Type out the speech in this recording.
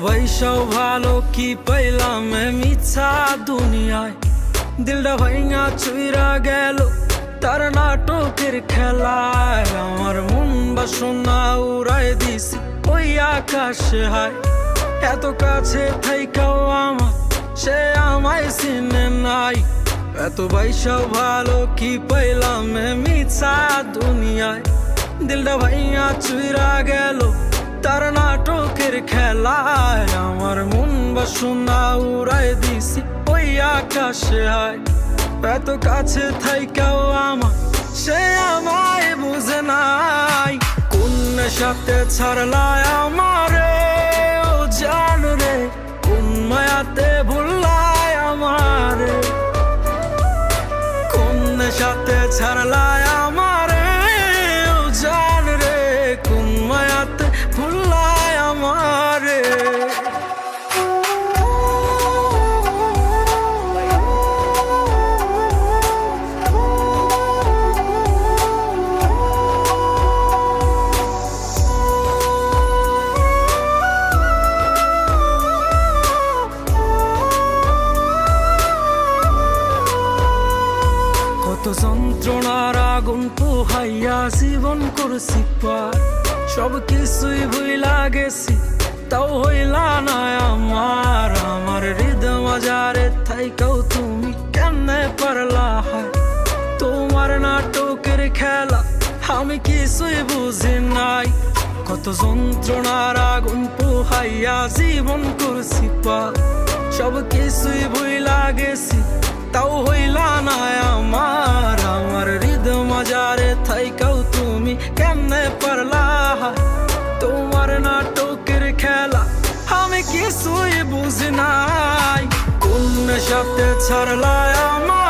বৈশাও ভালো কি পাইলাম মিছা দুনিয়ায়, দিলটা ভাইঙা চুইরা গেল তার নাটকের খেলায়। আমার মন বাসনা উড়াই দিছি ওই আকাশে হায়, এত কাছে থাইকাও আমার সে আমায় চিনে নাই। এত বৈশাও ভালো কি পাইলাম মিছা দুনিয়ায়, দিলটা ভাইঙা চুইরা গেল তার নাটকের খেলায়। আমার মন বাসনা উড়াই দিছি ওই আকাশে হায়, এত কাছে থাইকাও আমার সে আমায় বুঝে নাই। কোন সাথে ছাড়লায় আমারে ও জান রে, কোন মায়াতে ভুললায় আমারে, কোন সাথে ছাড়লায় আমারে ও জান রে, কোন মায়াতে ভুললায় আমারে। কত যন্ত্রণার আগুন পোহাইয়া জীবন করছি পার, সব কিছুই ভুইলা গেছি তাও হইলা না আমার। আমার হৃদয় মাজারে থাইকাও তুমি কেমনে পারলা হয়, তোমার নাটকের খেলা আমি কিছুই বুঝি নাই। কত যন্ত্রণার আগুন পোহাইয়া জীবন করছি পার, সব কিছুই ভুইলা গেছি তাও হইলা না আমার। আমার হৃদয় মাজারে থাইকাও তুমি কেমনে পারলা, তোমার নাটকের খেলা আমি কিছুই বুঝি নাই। কোন সাথে ছাড়লা আমার